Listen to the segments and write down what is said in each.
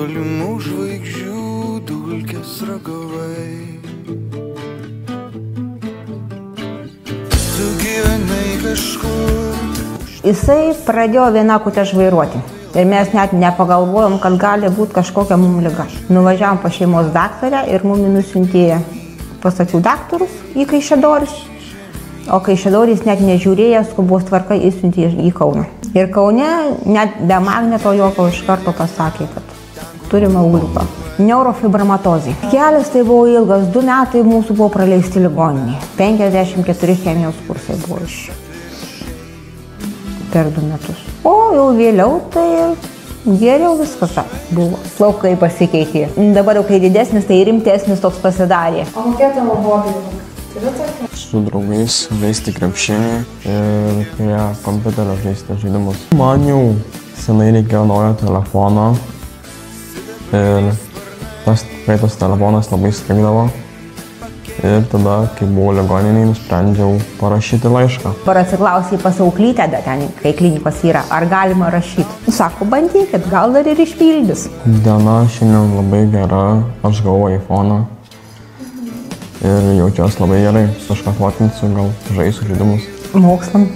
tolimų žvaigždžių dulkės ragavai. Tu gyvenai kažkur. Jisai pradėjo vienakutę žvairuoti. Ir mes net nepagalvojom, kad gali būti kažkokia mum liga. Nuvažiavom pas šeimos daktarę ir mum nusiuntė pas akių daktarus į Kaišiadorius. O Kaišiadoris net nežiūrėjęs, skubos tvarka įsiuntė į Kauną. Ir Kaune net be magneto jokio iš karto pasakė, kad turime augliuką. Neurofibromatozė. Kelias tai buvo ilgas, 2 metai mūsų buvo praleisti ligoninėje. 54 chemijos kursai buvo iš per 2 metus. O jau vėliau tai geriau viskas buvo. Plaukai pasikeitė. Dabar jau kai didesnis, tai rimtesnis toks pasidarė. O kokie tavo hobiai? Su draugais žaisti krepšinį ir prie kompiuterio žaisti žaidimus. Man jau senai reikėjo naujo telefono ir tas telefonas labai strigdavo. Ir tada, kai buvau ligoninėje, nusprendžiau parašyti laišką. Parasiklausė pas auklytę, ten, kai klinikos yra, ar galima rašyti. Sako, bandykit, gal dar ir išpildys. Diena šiandien labai gera, aš gavau iPhone'ą ir jaučiuosi labai gerai. Kažką fotinsiu, gal žaisiu žaidimus. Mokslam.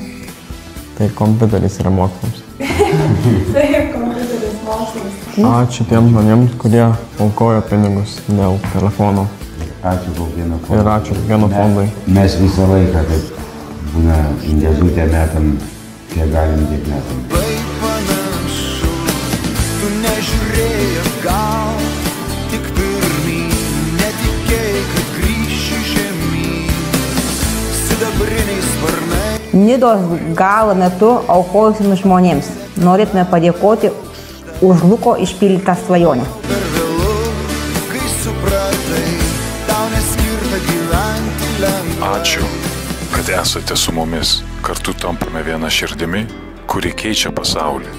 Tai kompiuteris yra mokslams. Taip, kompiuteris mokslams. Ačiū tiems žmonėms, kurie aukojo pinigus dėl telefono. Ačiū kiekvieno fondo. Ir ačiū kiekvieno fondui. Mes visą laiką taip būna dėžutę metam, kiek galim, tiek metam. Baik panašu, tu nežiūrėjai atgal, tik pirmyn, netikėjai, kad grįši žemyn, sidabriniai sparnai. Nidos galo metu aukojusim žmonėms. Norėtume padėkoti už Luko išpildytą svajonę. Per vėlu, kai supratai, tau neskirta gyventi lengvai. Ačiū, kad esate su mumis. Kartu tampame viena širdimi, kuri keičia pasaulį.